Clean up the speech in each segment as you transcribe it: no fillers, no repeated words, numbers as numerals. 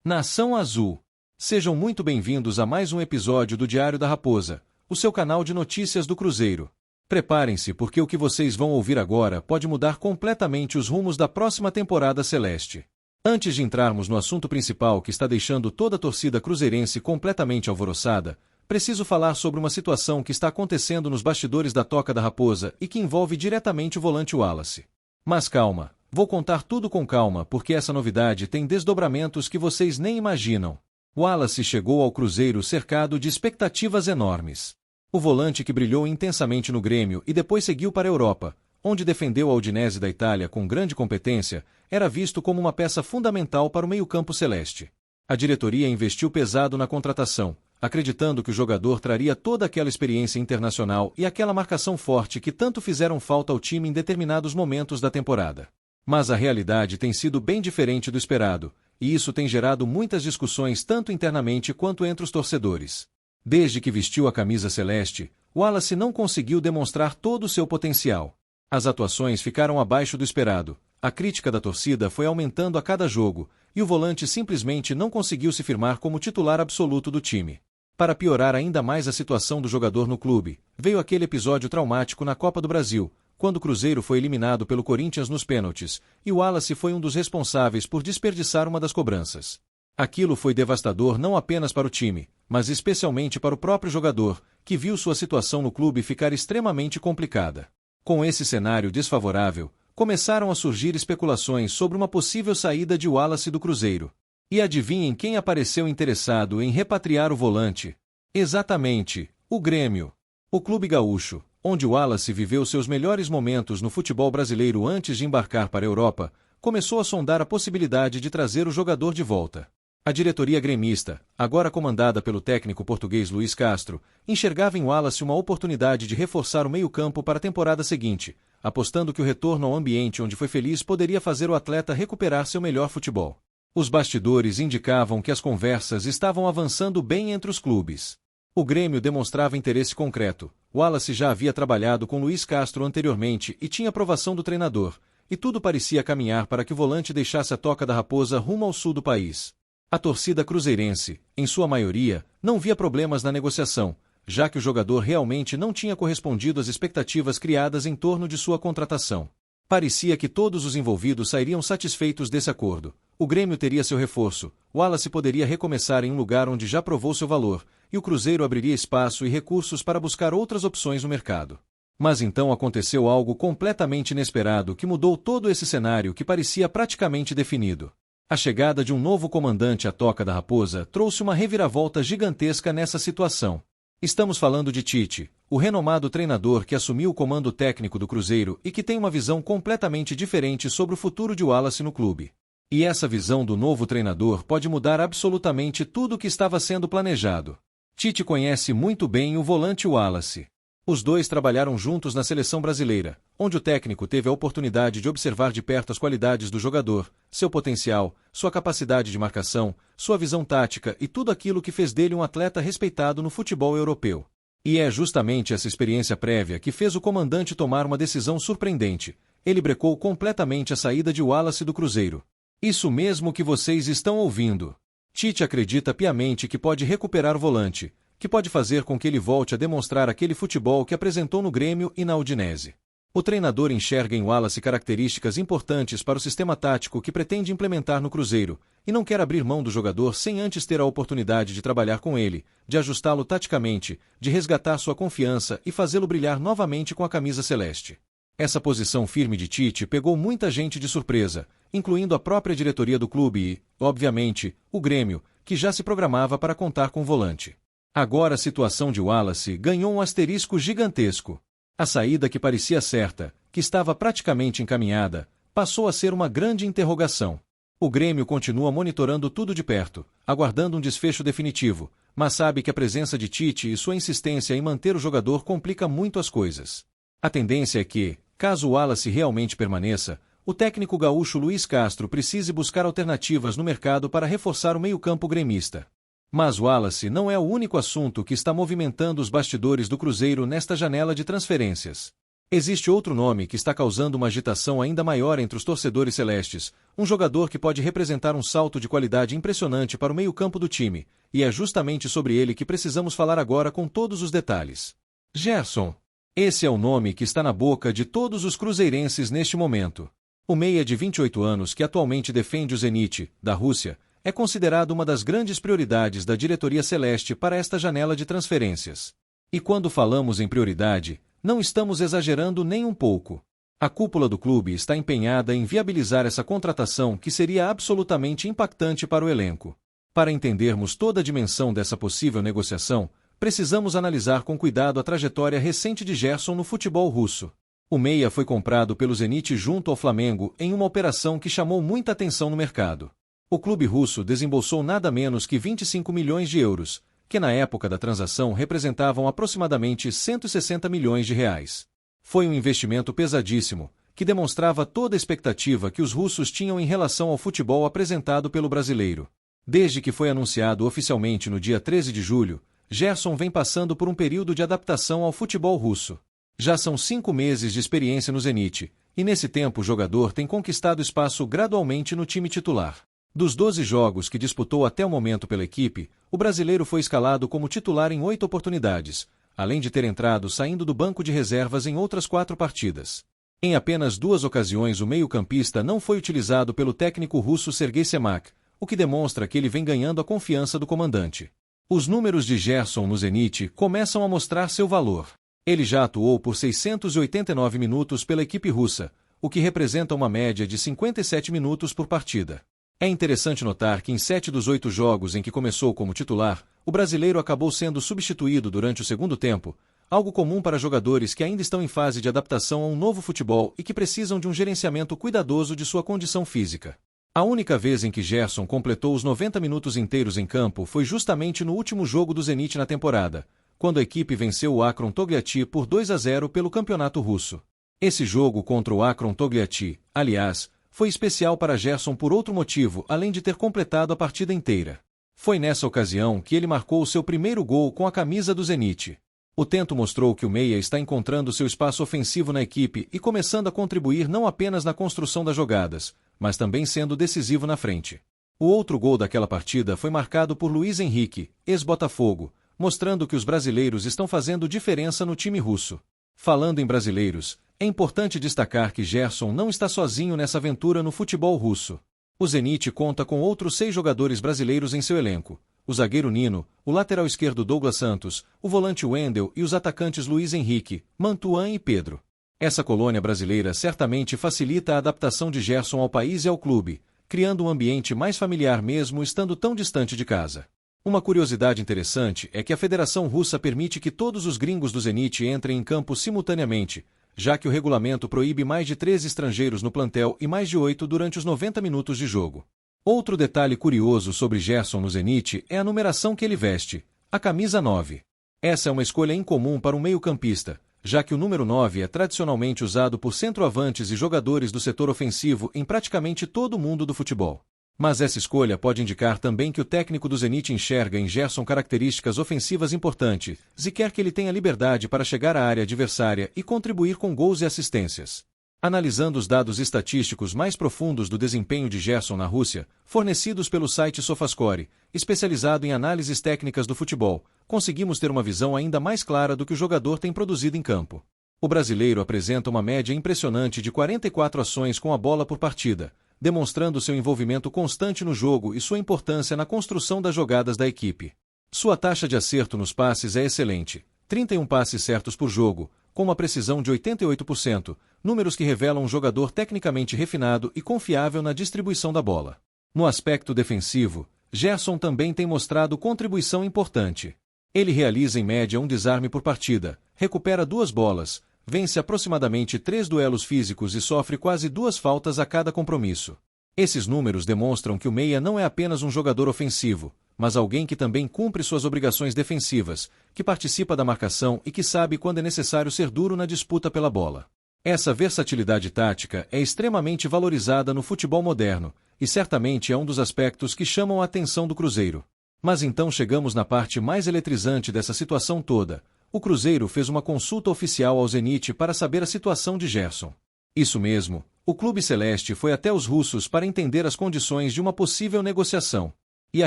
Nação Azul. Sejam muito bem-vindos a mais um episódio do Diário da Raposa, o seu canal de notícias do Cruzeiro. Preparem-se porque o que vocês vão ouvir agora pode mudar completamente os rumos da próxima temporada celeste. Antes de entrarmos no assunto principal que está deixando toda a torcida cruzeirense completamente alvoroçada, preciso falar sobre uma situação que está acontecendo nos bastidores da Toca da Raposa e que envolve diretamente o volante Wallace. Mas calma. Vou contar tudo com calma porque essa novidade tem desdobramentos que vocês nem imaginam. Wallace chegou ao Cruzeiro cercado de expectativas enormes. O volante que brilhou intensamente no Grêmio e depois seguiu para a Europa, onde defendeu a Udinese da Itália com grande competência, era visto como uma peça fundamental para o meio-campo celeste. A diretoria investiu pesado na contratação, acreditando que o jogador traria toda aquela experiência internacional e aquela marcação forte que tanto fizeram falta ao time em determinados momentos da temporada. Mas a realidade tem sido bem diferente do esperado, e isso tem gerado muitas discussões tanto internamente quanto entre os torcedores. Desde que vestiu a camisa celeste, Wallace não conseguiu demonstrar todo o seu potencial. As atuações ficaram abaixo do esperado, a crítica da torcida foi aumentando a cada jogo, e o volante simplesmente não conseguiu se firmar como titular absoluto do time. Para piorar ainda mais a situação do jogador no clube, veio aquele episódio traumático na Copa do Brasil, quando o Cruzeiro foi eliminado pelo Corinthians nos pênaltis, e o Wallace foi um dos responsáveis por desperdiçar uma das cobranças. Aquilo foi devastador não apenas para o time, mas especialmente para o próprio jogador, que viu sua situação no clube ficar extremamente complicada. Com esse cenário desfavorável, começaram a surgir especulações sobre uma possível saída de Wallace do Cruzeiro. E adivinhem quem apareceu interessado em repatriar o volante? Exatamente, o Grêmio. O clube gaúcho, onde Wallace viveu seus melhores momentos no futebol brasileiro antes de embarcar para a Europa, começou a sondar a possibilidade de trazer o jogador de volta. A diretoria gremista, agora comandada pelo técnico português Luís Castro, enxergava em Wallace uma oportunidade de reforçar o meio-campo para a temporada seguinte, apostando que o retorno ao ambiente onde foi feliz poderia fazer o atleta recuperar seu melhor futebol. Os bastidores indicavam que as conversas estavam avançando bem entre os clubes. O Grêmio demonstrava interesse concreto. Wallace já havia trabalhado com Luís Castro anteriormente e tinha aprovação do treinador, e tudo parecia caminhar para que o volante deixasse a Toca da Raposa rumo ao sul do país. A torcida cruzeirense, em sua maioria, não via problemas na negociação, já que o jogador realmente não tinha correspondido às expectativas criadas em torno de sua contratação. Parecia que todos os envolvidos sairiam satisfeitos desse acordo. O Grêmio teria seu reforço, Wallace poderia recomeçar em um lugar onde já provou seu valor, e o Cruzeiro abriria espaço e recursos para buscar outras opções no mercado. Mas então aconteceu algo completamente inesperado que mudou todo esse cenário que parecia praticamente definido. A chegada de um novo comandante à Toca da Raposa trouxe uma reviravolta gigantesca nessa situação. Estamos falando de Tite, o renomado treinador que assumiu o comando técnico do Cruzeiro e que tem uma visão completamente diferente sobre o futuro de Wallace no clube. E essa visão do novo treinador pode mudar absolutamente tudo o que estava sendo planejado. Tite conhece muito bem o volante Wallace. Os dois trabalharam juntos na seleção brasileira, onde o técnico teve a oportunidade de observar de perto as qualidades do jogador, seu potencial, sua capacidade de marcação, sua visão tática e tudo aquilo que fez dele um atleta respeitado no futebol europeu. E é justamente essa experiência prévia que fez o comandante tomar uma decisão surpreendente. Ele brecou completamente a saída de Wallace do Cruzeiro. Isso mesmo que vocês estão ouvindo. Tite acredita piamente que pode recuperar o volante, que pode fazer com que ele volte a demonstrar aquele futebol que apresentou no Grêmio e na Udinese. O treinador enxerga em Wallace características importantes para o sistema tático que pretende implementar no Cruzeiro, e não quer abrir mão do jogador sem antes ter a oportunidade de trabalhar com ele, de ajustá-lo taticamente, de resgatar sua confiança e fazê-lo brilhar novamente com a camisa celeste. Essa posição firme de Tite pegou muita gente de surpresa, incluindo a própria diretoria do clube e, obviamente, o Grêmio, que já se programava para contar com o volante. Agora a situação de Wallace ganhou um asterisco gigantesco. A saída que parecia certa, que estava praticamente encaminhada, passou a ser uma grande interrogação. O Grêmio continua monitorando tudo de perto, aguardando um desfecho definitivo, mas sabe que a presença de Tite e sua insistência em manter o jogador complica muito as coisas. A tendência é que, caso Wallace realmente permaneça, o técnico gaúcho Luís Castro precise buscar alternativas no mercado para reforçar o meio-campo gremista. Mas Wallace não é o único assunto que está movimentando os bastidores do Cruzeiro nesta janela de transferências. Existe outro nome que está causando uma agitação ainda maior entre os torcedores celestes, um jogador que pode representar um salto de qualidade impressionante para o meio-campo do time, e é justamente sobre ele que precisamos falar agora com todos os detalhes. Gerson. Esse é o nome que está na boca de todos os cruzeirenses neste momento. O meia de 28 anos que atualmente defende o Zenit, da Rússia, é considerado uma das grandes prioridades da diretoria celeste para esta janela de transferências. E quando falamos em prioridade, não estamos exagerando nem um pouco. A cúpula do clube está empenhada em viabilizar essa contratação que seria absolutamente impactante para o elenco. Para entendermos toda a dimensão dessa possível negociação, precisamos analisar com cuidado a trajetória recente de Gerson no futebol russo. O meia foi comprado pelo Zenit junto ao Flamengo em uma operação que chamou muita atenção no mercado. O clube russo desembolsou nada menos que 25 milhões de euros, que na época da transação representavam aproximadamente 160 milhões de reais. Foi um investimento pesadíssimo, que demonstrava toda a expectativa que os russos tinham em relação ao futebol apresentado pelo brasileiro. Desde que foi anunciado oficialmente no dia 13 de julho, Gerson vem passando por um período de adaptação ao futebol russo. Já são 5 meses de experiência no Zenit, e nesse tempo o jogador tem conquistado espaço gradualmente no time titular. Dos 12 jogos que disputou até o momento pela equipe, o brasileiro foi escalado como titular em 8 oportunidades, além de ter entrado saindo do banco de reservas em outras 4 partidas. Em apenas 2 ocasiões o meio-campista não foi utilizado pelo técnico russo Sergei Semak, o que demonstra que ele vem ganhando a confiança do comandante. Os números de Gerson no Zenit começam a mostrar seu valor. Ele já atuou por 689 minutos pela equipe russa, o que representa uma média de 57 minutos por partida. É interessante notar que em 7 dos 8 jogos em que começou como titular, o brasileiro acabou sendo substituído durante o segundo tempo, algo comum para jogadores que ainda estão em fase de adaptação a um novo futebol e que precisam de um gerenciamento cuidadoso de sua condição física. A única vez em que Gerson completou os 90 minutos inteiros em campo foi justamente no último jogo do Zenit na temporada, quando a equipe venceu o Akron Togliatti por 2-0 pelo campeonato russo. Esse jogo contra o Akron Togliatti, aliás, foi especial para Gerson por outro motivo, além de ter completado a partida inteira. Foi nessa ocasião que ele marcou o seu primeiro gol com a camisa do Zenit. O tento mostrou que o meia está encontrando seu espaço ofensivo na equipe e começando a contribuir não apenas na construção das jogadas, mas também sendo decisivo na frente. O outro gol daquela partida foi marcado por Luiz Henrique, ex-Botafogo, mostrando que os brasileiros estão fazendo diferença no time russo. Falando em brasileiros, é importante destacar que Gerson não está sozinho nessa aventura no futebol russo. O Zenit conta com outros 6 jogadores brasileiros em seu elenco: o zagueiro Nino, o lateral esquerdo Douglas Santos, o volante Wendel e os atacantes Luiz Henrique, Mantuan e Pedro. Essa colônia brasileira certamente facilita a adaptação de Gerson ao país e ao clube, criando um ambiente mais familiar mesmo estando tão distante de casa. Uma curiosidade interessante é que a Federação Russa permite que todos os gringos do Zenit entrem em campo simultaneamente, já que o regulamento proíbe mais de 13 estrangeiros no plantel e mais de 8 durante os 90 minutos de jogo. Outro detalhe curioso sobre Gerson no Zenit é a numeração que ele veste, a camisa 9. Essa é uma escolha incomum para um meio-campista, já que o número 9 é tradicionalmente usado por centroavantes e jogadores do setor ofensivo em praticamente todo o mundo do futebol. Mas essa escolha pode indicar também que o técnico do Zenit enxerga em Gerson características ofensivas importantes e quer que ele tenha liberdade para chegar à área adversária e contribuir com gols e assistências. Analisando os dados estatísticos mais profundos do desempenho de Gerson na Rússia, fornecidos pelo site Sofascore, especializado em análises técnicas do futebol, conseguimos ter uma visão ainda mais clara do que o jogador tem produzido em campo. O brasileiro apresenta uma média impressionante de 44 ações com a bola por partida, demonstrando seu envolvimento constante no jogo e sua importância na construção das jogadas da equipe. Sua taxa de acerto nos passes é excelente, 31 passes certos por jogo, com uma precisão de 88%, números que revelam um jogador tecnicamente refinado e confiável na distribuição da bola. No aspecto defensivo, Gerson também tem mostrado contribuição importante. Ele realiza em média um desarme por partida, recupera 2 bolas, vence aproximadamente 3 duelos físicos e sofre quase 2 faltas a cada compromisso. Esses números demonstram que o meia não é apenas um jogador ofensivo, mas alguém que também cumpre suas obrigações defensivas, que participa da marcação e que sabe quando é necessário ser duro na disputa pela bola. Essa versatilidade tática é extremamente valorizada no futebol moderno, e certamente é um dos aspectos que chamam a atenção do Cruzeiro. Mas então chegamos na parte mais eletrizante dessa situação toda: O Cruzeiro fez uma consulta oficial ao Zenit para saber a situação de Gerson. Isso mesmo, o clube celeste foi até os russos para entender as condições de uma possível negociação. E a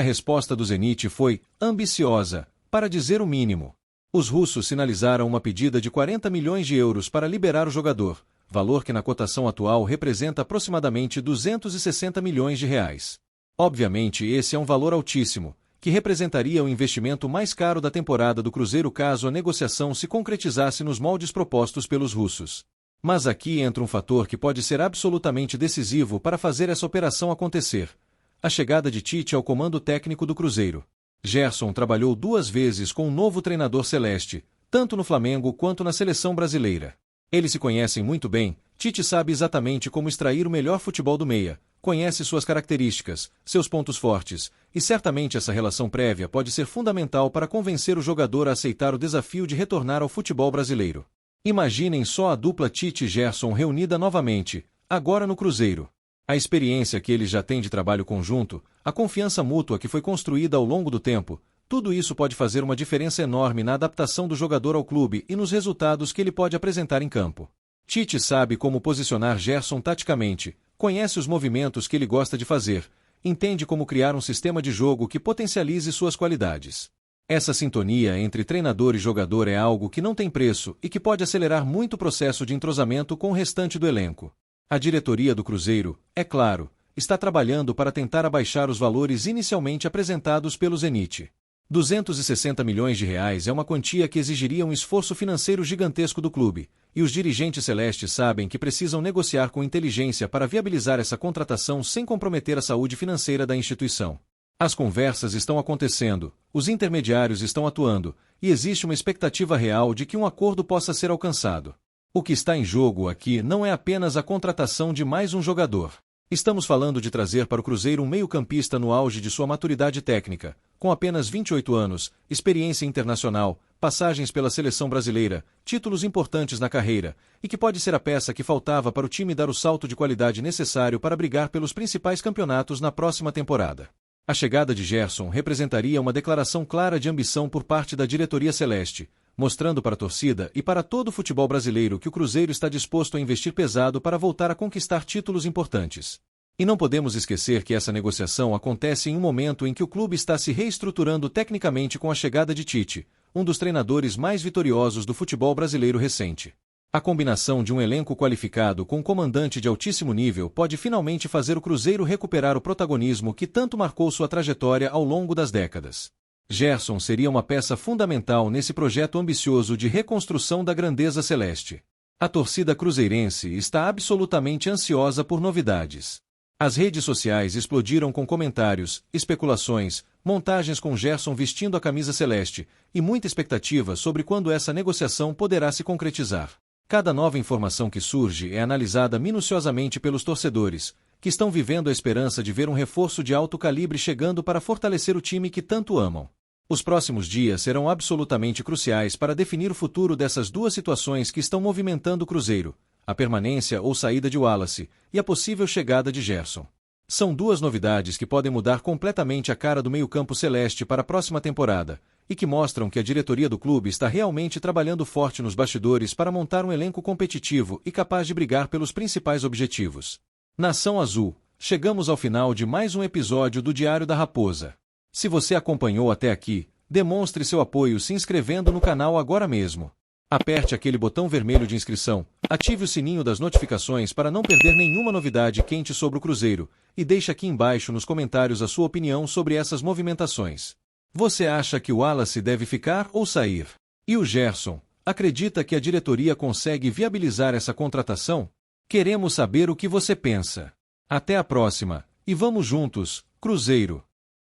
resposta do Zenit foi ambiciosa, para dizer o mínimo. Os russos sinalizaram uma pedida de 40 milhões de euros para liberar o jogador, valor que na cotação atual representa aproximadamente 260 milhões de reais. Obviamente esse é um valor altíssimo, que representaria o investimento mais caro da temporada do Cruzeiro caso a negociação se concretizasse nos moldes propostos pelos russos. Mas aqui entra um fator que pode ser absolutamente decisivo para fazer essa operação acontecer: a chegada de Tite ao comando técnico do Cruzeiro. Gerson trabalhou 2 vezes com o novo treinador celeste, tanto no Flamengo quanto na seleção brasileira. Eles se conhecem muito bem, Tite sabe exatamente como extrair o melhor futebol do meia, conhece suas características, seus pontos fortes, e certamente essa relação prévia pode ser fundamental para convencer o jogador a aceitar o desafio de retornar ao futebol brasileiro. Imaginem só a dupla Tite-Gerson reunida novamente, agora no Cruzeiro. A experiência que eles já têm de trabalho conjunto, a confiança mútua que foi construída ao longo do tempo, tudo isso pode fazer uma diferença enorme na adaptação do jogador ao clube e nos resultados que ele pode apresentar em campo. Tite sabe como posicionar Gerson taticamente, conhece os movimentos que ele gosta de fazer, entende como criar um sistema de jogo que potencialize suas qualidades. Essa sintonia entre treinador e jogador é algo que não tem preço e que pode acelerar muito o processo de entrosamento com o restante do elenco. A diretoria do Cruzeiro, é claro, está trabalhando para tentar abaixar os valores inicialmente apresentados pelo Zenit. 260 milhões de reais é uma quantia que exigiria um esforço financeiro gigantesco do clube, e os dirigentes celestes sabem que precisam negociar com inteligência para viabilizar essa contratação sem comprometer a saúde financeira da instituição. As conversas estão acontecendo, os intermediários estão atuando, e existe uma expectativa real de que um acordo possa ser alcançado. O que está em jogo aqui não é apenas a contratação de mais um jogador. Estamos falando de trazer para o Cruzeiro um meio-campista no auge de sua maturidade técnica, com apenas 28 anos, experiência internacional, passagens pela seleção brasileira, títulos importantes na carreira, e que pode ser a peça que faltava para o time dar o salto de qualidade necessário para brigar pelos principais campeonatos na próxima temporada. A chegada de Gerson representaria uma declaração clara de ambição por parte da diretoria celeste, mostrando para a torcida e para todo o futebol brasileiro que o Cruzeiro está disposto a investir pesado para voltar a conquistar títulos importantes. E não podemos esquecer que essa negociação acontece em um momento em que o clube está se reestruturando tecnicamente com a chegada de Tite, um dos treinadores mais vitoriosos do futebol brasileiro recente. A combinação de um elenco qualificado com um comandante de altíssimo nível pode finalmente fazer o Cruzeiro recuperar o protagonismo que tanto marcou sua trajetória ao longo das décadas. Gerson seria uma peça fundamental nesse projeto ambicioso de reconstrução da grandeza celeste. A torcida cruzeirense está absolutamente ansiosa por novidades. As redes sociais explodiram com comentários, especulações, montagens com Gerson vestindo a camisa celeste, e muita expectativa sobre quando essa negociação poderá se concretizar. Cada nova informação que surge é analisada minuciosamente pelos torcedores, que estão vivendo a esperança de ver um reforço de alto calibre chegando para fortalecer o time que tanto amam. Os próximos dias serão absolutamente cruciais para definir o futuro dessas duas situações que estão movimentando o Cruzeiro: a permanência ou saída de Wallace e a possível chegada de Gerson. São duas novidades que podem mudar completamente a cara do meio-campo celeste para a próxima temporada, e que mostram que a diretoria do clube está realmente trabalhando forte nos bastidores para montar um elenco competitivo e capaz de brigar pelos principais objetivos. Nação Azul, chegamos ao final de mais um episódio do Diário da Raposa. Se você acompanhou até aqui, demonstre seu apoio se inscrevendo no canal agora mesmo. Aperte aquele botão vermelho de inscrição, ative o sininho das notificações para não perder nenhuma novidade quente sobre o Cruzeiro, e deixe aqui embaixo nos comentários a sua opinião sobre essas movimentações. Você acha que o Wallace deve ficar ou sair? E o Gerson, acredita que a diretoria consegue viabilizar essa contratação? Queremos saber o que você pensa. Até a próxima, e vamos juntos, Cruzeiro!